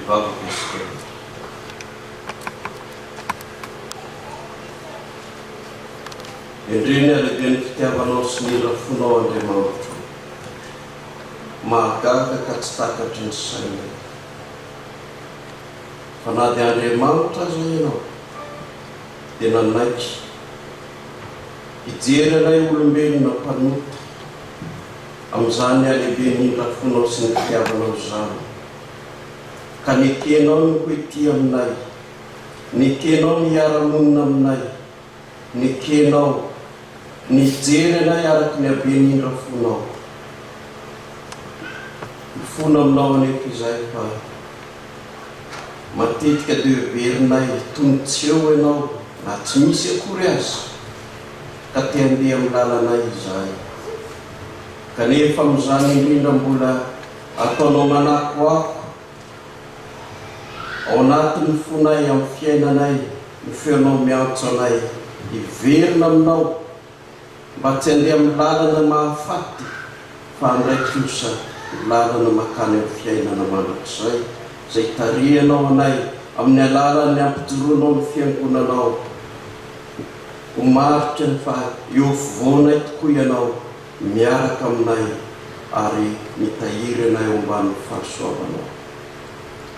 vavaka isikely. Indriny lehibe ny fitiavanao sy ny rafonao Andriamanitra, mahagaga ka tsy takatry ny sainay. Fa na dia Andriamanitra aza ianao dia nanaiky hijery anay olombelona mpanota amin'izany alehibe ny rafonao sy ny fitiavanao izany. Ka nekenao ny hoety aminay, nekenao ny hiara-monina aminay, nekenao ny hijery anay araky ny habeny rafonao. Mifona aminao aneky izay fa matetika dia heverinay tongotsy eo ianao na tsy misy akory azy ka te handeha amin'ny lalanay izay. Kanefa amin'izany indrindra mbola ataonao manako ako ao anatin'ny fonay amin'ny fiainanay, ny feonao miantso anay hiverina aminao mba tsy handeha amin'ny lalana mahafaty fa handray kosa lalana makany amin'ny fiainana mandrakizay izay tarihanao anay amin'ny alalan'ny ampijoroanao ny fiangonanao. Ho maritra ny fa eo fovoanay tokoa ianao miaraka aminay ary mitahiry anay ao ambanin'ny fahasoavanao.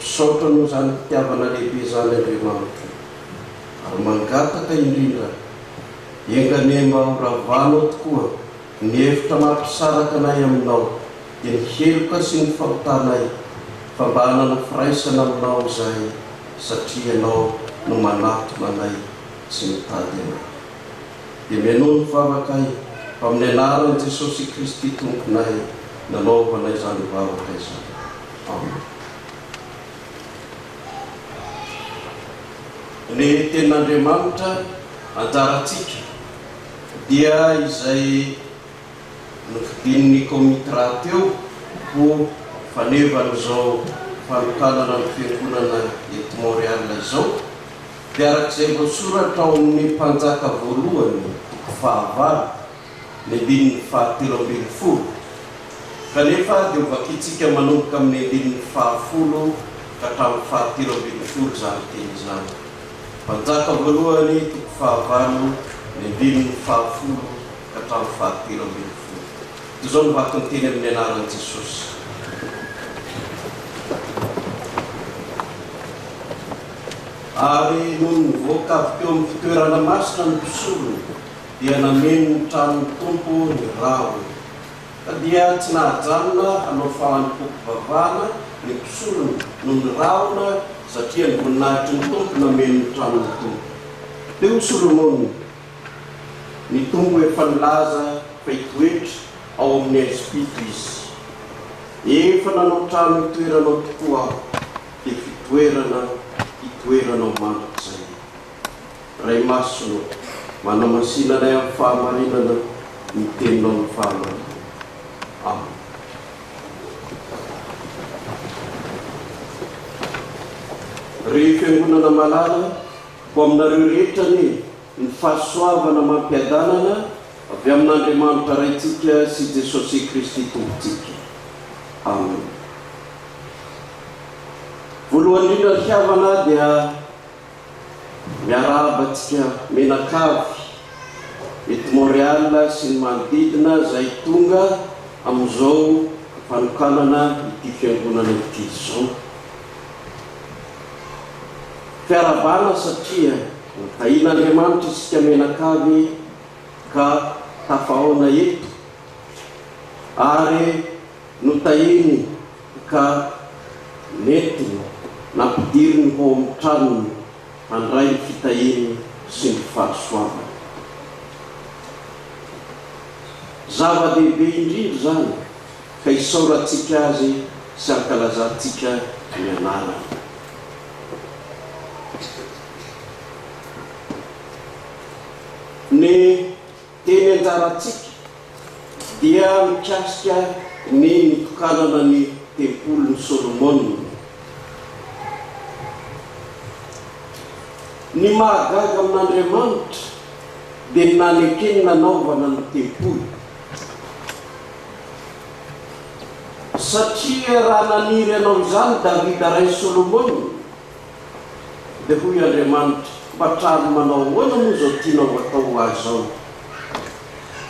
Misaotra no izany fitiavana lehibe izany Andriamanitra, ary mangataka indrindra engane mba horavanao tokoa ny hevitra mampisaraka anay aminao, dia ny heloka sy ny fahotanay fa mba hanana firaisana aminao izay, satria ianao no manatona anay sy mitady anay. Dia mianono ny vavakay fa amin'ny anaran'i Jesosy Kristy tomponay nanaovanay izany vavaka izany. Amen. Ny tenin'Andriamanitra anjarantsika dia izay nofidin'ny komitra teo ho fanevan'izao fanokanana ny fiangonana eto Montréal izao, dia arak'izay voasoratra ao amin'ny mpanjaka voalohany fahavalo ny 7:10. Kanefa dia ovakitsika manomboka amin'ny 10:10 ka hatramin'ny 7:10 izany teny izany. Mpanjaka voalohany fahavalo ny 7:10 ka hatramin'ny 7:10. Izao no vaky ny teny amin'ny anaran'i Jesosy. Ary noho nivoaka avy teo amin'ny fitoerana masina ny mpisolony dia nameno ny tranon'ny tompo ny rao. Ka dia tsy nahajanona hanao fahanipoko vavahana ny mpisolony noho ny raona satria ny voninahitry ny tompo nameno ny tranon'ny tompo. Teo Solomona ny tompo efa nilaza fa hitoetra ao amin'ny Espito izy. Efa nanao trano hitoeranao tokoa aho, dia hitoeranao mandrakizay. Ray masonao manamasinanay amin'ny fahamarinana ny teninao ny fahamarinana. Amen. Ry fiangonana malala, ho aminareo rehetra ny fahasoavana mampiadanana avy amin'Andriamanitra raitsika sy Jesosy Kristy tompontsika. Amen. Voalohany indrindra ny fiavana dia miarabantsika menakavy eto Montréal sy ny manodidina izay tonga amin'izao fanokanana ity fiangonana ity izao. Fiarabana satria tahian'Andriamanitra isika menakavy ka tafaona eto, ary notahiny ka netiny nampidiriny ho amin'ny tranony handray ny fitahiny sy ny fahasoavana. Zava-dehibe indrindra zany ka isaorantsika azy sy ankalazantsika ny anarana. Ny teny anjarantsika dia mikasika ny nitokanana ny tempolon'ny Solomona. Ny mahagaga amin'Andriamanitra dia ny nanekeny nanaovana ny tempolo. satria raha naniry ianao izany Davida ray Solomony dia hoy Andriamanitra mbatrano manao ahoana moa zao tianao atao azy zao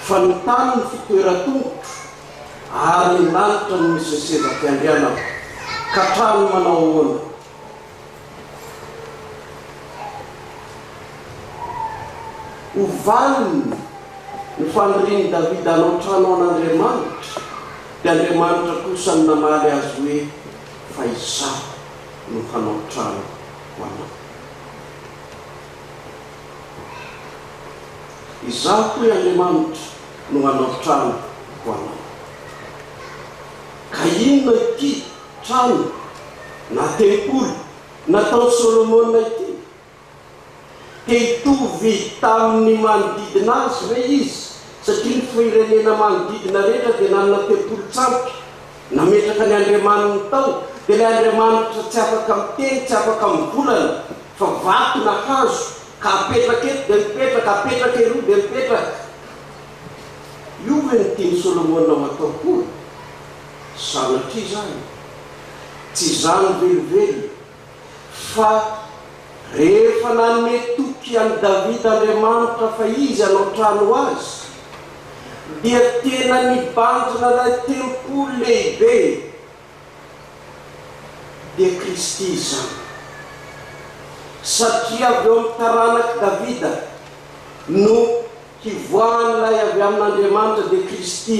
fa ny tany ny fitoeran-tongotro ary ny lanitra no misy sezam-piandrianana ka trano manao ahoana ovaliny ny faniriany Davida anao trano an'Andriamanitra dia Andriamanitra kosa ny namaly azy hoe fa izaho no hanao trano ho anao. Izaho koa Andriamanitra no hanao trano ho anao. Ka inona ity trano na tempoly natao Solomona ity? Hitovy tamin'ny manodidina azy ve izy? Satria ny firenena manodidina rehetra dia nanana tempoly tsampy nametraka ny Andriamanitra tao, dia ilay Andriamanitra tsy afaka miteny, tsy afaka mivolana, fa vato na hazo ka apetraka eto dia mipetraka, apetraka eroa dia mipetraka. Io ve ny tiany Solomona ho atao koa? Sanatria zany tsy zany velively, fa rehefa nanome toky an'i Davida Andriamanitra fa izy hanao trano azy, dia tena nibanjina ilay tempoly lehibe dia Kristy zany. Satria avy eo amin'ny taranaky Davida no hivoahan'ilay avy amin'Andriamanitra dia Kristy,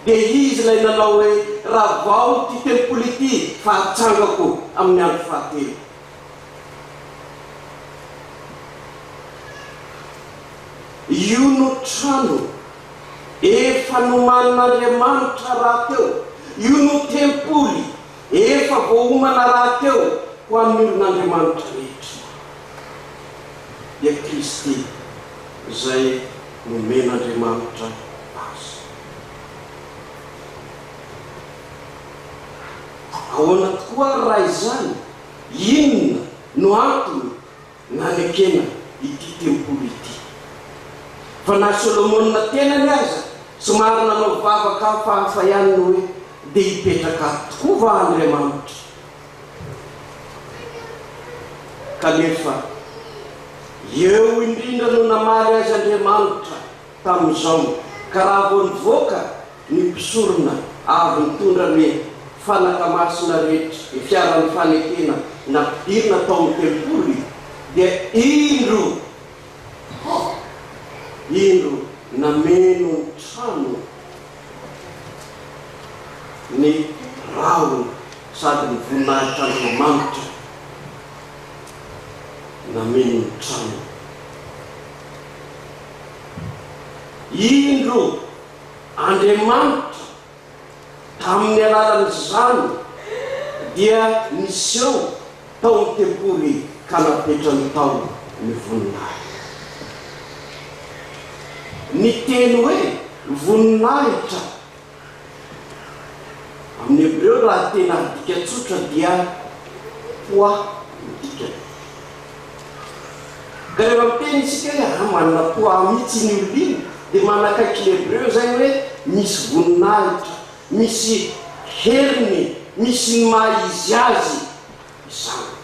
dia izy ilay nanao hoe raha vao ty tempoly ity fa hatsangako amin'ny andro fahatelo. Io no trano efa nomanin'Andriamanitra raha teo, io no tempoly efa voahomana raha teo ho an'ny olon'Andriamanitra rehetra. Dia Kristy izay nomen'Andriamanitra azy. Ahoana tokoa raha izany? Inona no antony nanekena ity tempoly ity? Fa na Solomona tenany aza somary nanao vavaka hafahafa ihany no hoe dia hipetraka tokoa va Andriamanitra. Kanefa eo indrindra no namaly azy Andriamanitra tamin'izao, ka raha vao nivoaka ny mpisorona avy nitondra ny fanaka masina rehetra, ny fiaran'ny fanekena nampidirina tao amin'ny tempoly, dia indro nameno ny trano ny rahony sady ny voninahitra Andriamanitra, nameno ny trano. Indro Andriamanitra tamin'ny alalan'izany dia niseo tao amin'ny tempoly ka napetrany tao ny voninahitra. Ny teny hoe voninahitra amin'ny Hebreo raha tena dika tsotra dia poa dika. Ka rehefa miteny isika hoe manana poa mihitsy ny olona dia manakaiky ny Hebreo zay hoe misy voninahitra, misy heriny, misy ny maha izy azy izany.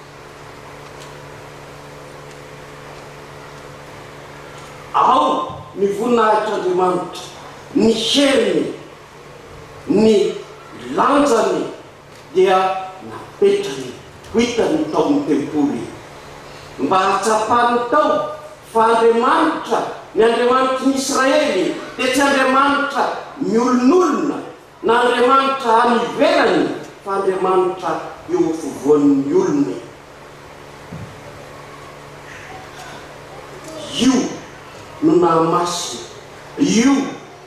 Ao ny voninahitran'Andriamanitra, ny heriny, ny lanjany dia napetrany, hitany tao amin'ny tempoly mba hatsapany tao fa Andriamanitra, ny Andriamanitra ny Israely dia tsy Andriamanitra miolon'olona na Andriamanitra any ivelany, fa Andriamanitra eo afovoan'ny olona. Io no nahamasina, io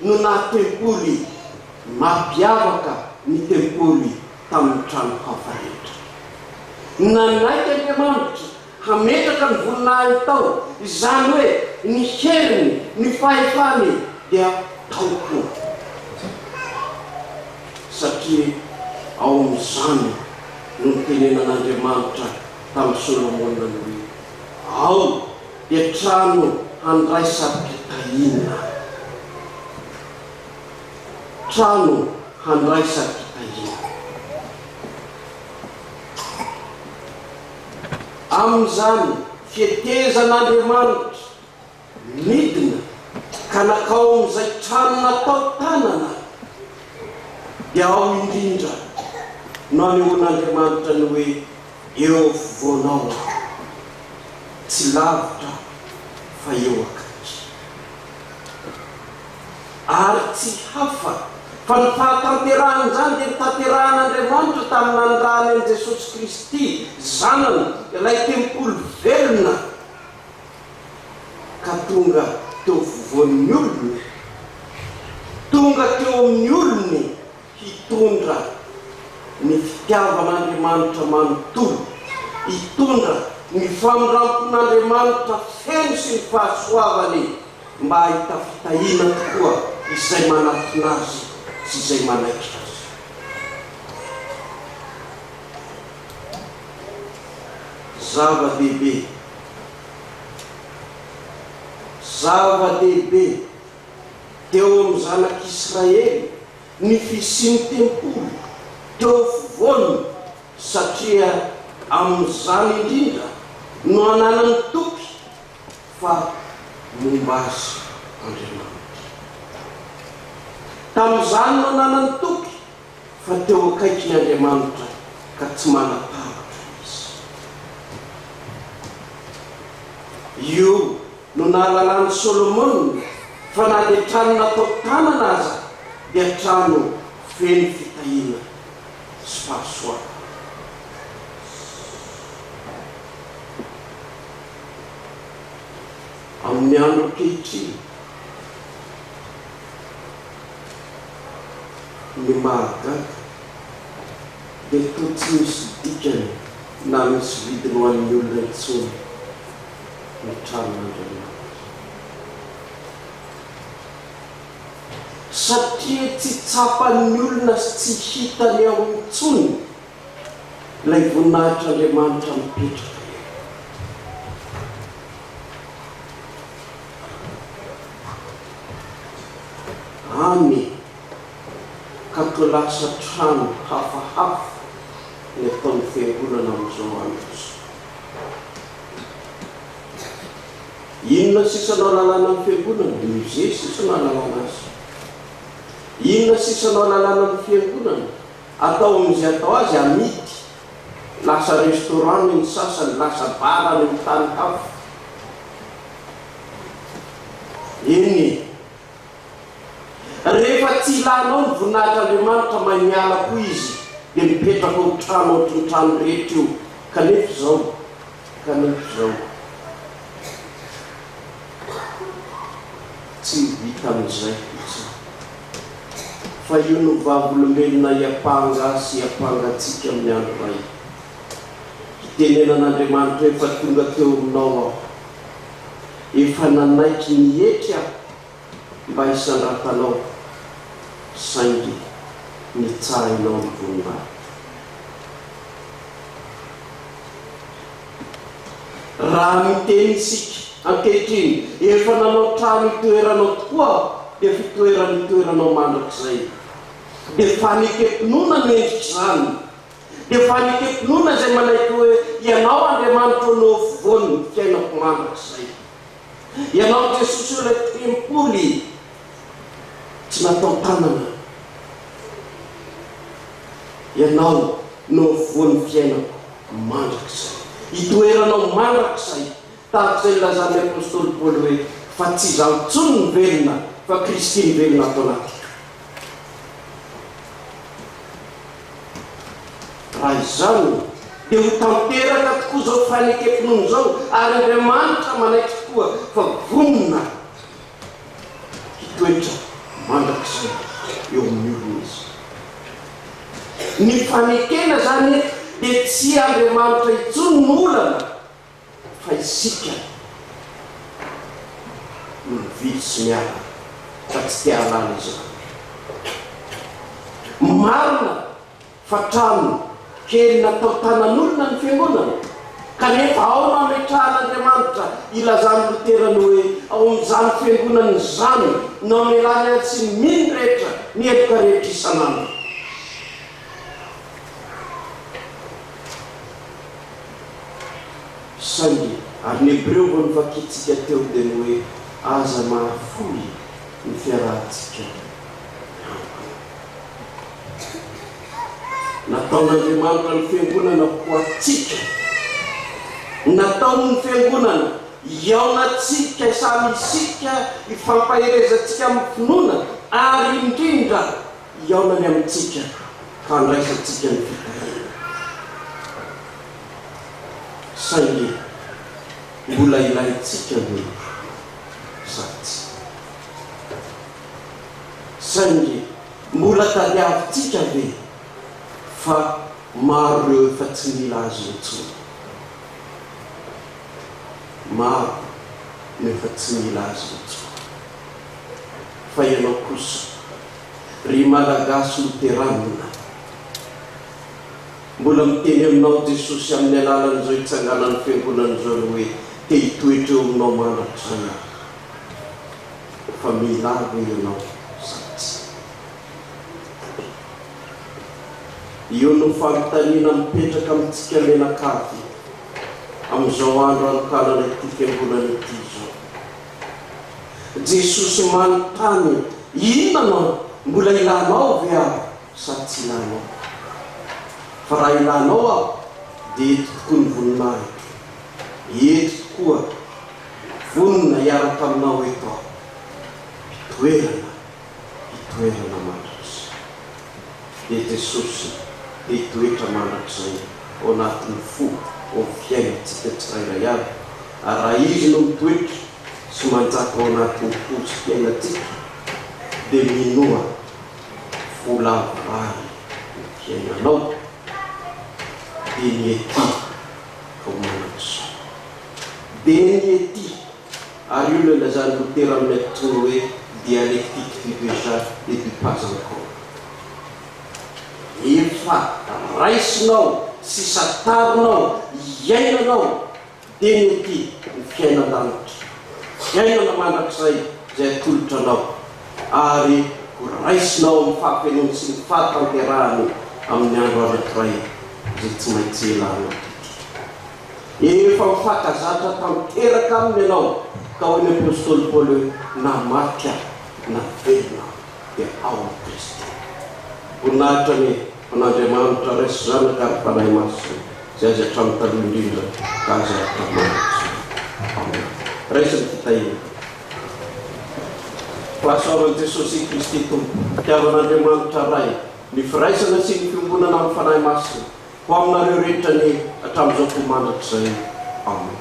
no nahatempoly mampiavaka ny tempoly tamin'ny trano hafa rehetra. Nanaiky Andriamanitra hametraka ny voninahitra tao, izany hoe ny heriny, ny fahefany dia tao koa. Satria ao amin'izany no tenenan'Andriamanitra tamin'ny Solomona ny hoe ao dia trano handraisam-pitahina, trano handraisam-pitahina. amin'izany fietezan'Andriamanitra midina ka nakao amin'izay trano natao tanana dia ao indrindra no anehoan'Andriamanitra ny hoe eo afovoanao tsy lavitra fa eo akaiky, ary tsy hafa fa ny fahatanterahany zany dia nitanteраhan'Andriamanitra tamin'ny nandrany an'i Jesosy Kristy zanany ilay tempolo velona ka tonga teo afovoan'ny olony, tonga teo amin'ny olony hitondra ny fitiavan'Andriamanitra manontolo, hitondra ny famorampon'Andriamanitra feno sy ny fahasoavany mba hahita fitahina tokoa izay manatona azy sy izay manaikitra azy. Zava-dehibe teo amin'ny zanak'Israely ny fisiany tempolo teo afovoany, satria amin'izany indrindra no ananany toky fa momba azy Andriamanitra. Tamin'izany no ananany toky fa teo akaiky ny Andriamanitra ka tsy manatavatra izy. Io no nahalalany Solomon fa na dia trano natao tanana aza dia trano feno fitahina sy fahasoavana. Amin'ny andro ankehitriny ny mahagaga dia toa tsy misy dikany na misy vidiny ho an'ny olona intsony ny tranon'Andriamanitra, satria tsy tsapan'ny olona sy tsy hitany ao intsony ilay voninahitr'Andriamanitra mipetraka. Any ka toa lasa trano hafahafa ny ataon'ny fiangonana amin'izao andro izao. Inona sisanao lalàna amin'ny fiangonana? Ny musée sisanao lalàna azy. Inona sisanao lalàna amin'ny fiangonana? Atao amin'izay atao azy amidy, lasa restaurant ny sasany, lasa bara ny tany hafa. Eny rehefa tsy ilanao ny voninahitr'Andriamanitra mahay miala koa izy dia mipetraka ho trano ohatry ny trano rehetra io. Kanefa izao tsy vita amin'izay itsy, fa io no vavolombelona hiapanga sy hiapangatsika amin'ny andro ray. Hitenenan'Andriamanitra efa tonga teo aminao aho, efa nanaiky nihetry aho mba hisandratanao saingy nitsahinao ny voninahitra. Raha miteny isika ankehitriny efa nanao trano itoeranao tokoa dia fitoerany itoeranao mandrakizay, dia fanekepinona ny endrika izany, dia fanekepinona izay manaiky hoe ianao Andriamanitra no afovoany ny fiainako mandrakizay. Ianao Jesosy ilay tempoly tsy natao tanana, ianao no afovoany fiainako mandrakizay, itoeranao mandrakizay, tahaka izay lazan'ny apôstôly Paoly hoe fa tsy izaho intsony ny velona fa Kristy ny velona atao anatika. Raha izany dia ho tanteraka tokoa izao fanekepinono izao, ary Andriamanitra manaiky tokoa fa vonina hitoetra mandrakizay eo amin'ny olona izy. Ny fanekena zany dia tsy Andriamanitra intsony ny olana fa isika no mividy sy miala fa tsy tia halala izany. Marina fa trano kely natao tanan'olona ny fiangonana, kanefa ao no ametrahan'Andriamanitra ilazany Loterana hoe ao amin'izany fiangonana izany no amelany azy sy mino rehetra ny eloka rehetra isanandro. saingy ary ny hebreo vao nivakitsika teo dia ny hoe aza mahafoy ny fiarahantsika. Nataon'Andriamanitra ny fiangonana ho atsika, nataony ny fiangonana iaonatsika samy isika ifampaherezantsika amin'ny finoana ary indrindra iaonany amintsika ka andraisantsika ny fitahina. Saingy mbola ilayntsika ny satsy, saingy mbola tadiavintsika ve fa maro ireo efa tsy mila azy intsony, maro nefa tsy mila azy intsony. Fa ianao kosa ry malagasy luteranina, mbola miteny aminao Jesosy amin'ny alalan'izao hitsanganan'ny fiangonan'izao hoe te hitoetra eo aminao manatra zany, fa mila avy ianao satsy. Io no fanontaniana mipetraka amintsika menakavy amin'izao andro anokanana ity fiangonana ity zao. Jesosy manontany, inona mbola ilanao ve aho sa tsy ilanao? Fa raha ilanao aho dia eto tokoa ny voninahiko, eto tokoa vonina hiaraka aminao eto aho, hitoerana mandrakizay. Dia Jesosy dia hitoetra mandrakizay ao anatin'ny fo ao fiainantsika tsirairay avy. Ary raha izy no mitoetra sy manjaka ao anatin'ny fo sy fiainantsika dia minoa volavary ny fiainanao dia ny ety ao mandrakizay. Dia ny ety, ary io le lazany Lutera amin'ny antsoina hoe dialectique du déjà et du pas encore. Efa raisinao sy satarinao iainanao dia ny ety ny fiainan-danitra, fiainana mandrakizay izay atolotranao, ary ho raisinao amin'ny fahampianoany sy ny fahatanterahany amin'ny andro anankiray izay tsy maintsy ilanao. Efa mifankazatra tanteraka aminy ianao ka hoy ny apôstôly Paoly hoe namaky aho, navelona dia ao amin'ny Kristy. Voninahitra ny an'Andriamanitra raisy zanaka ary fanahy masina izay azy hatramin'ny taloha indrindra ka azy hatramanitra. Amen. Raisiny fitahina. Fahasoavan'i Jesosy Kristy Tompo, fitiavan'Andriamanitra ray, ny firaisana sy ny fiambonana amin'ny fanahy masina ho aminareo rehetra ny hatramin'izao mpo mandrakizay. Amen.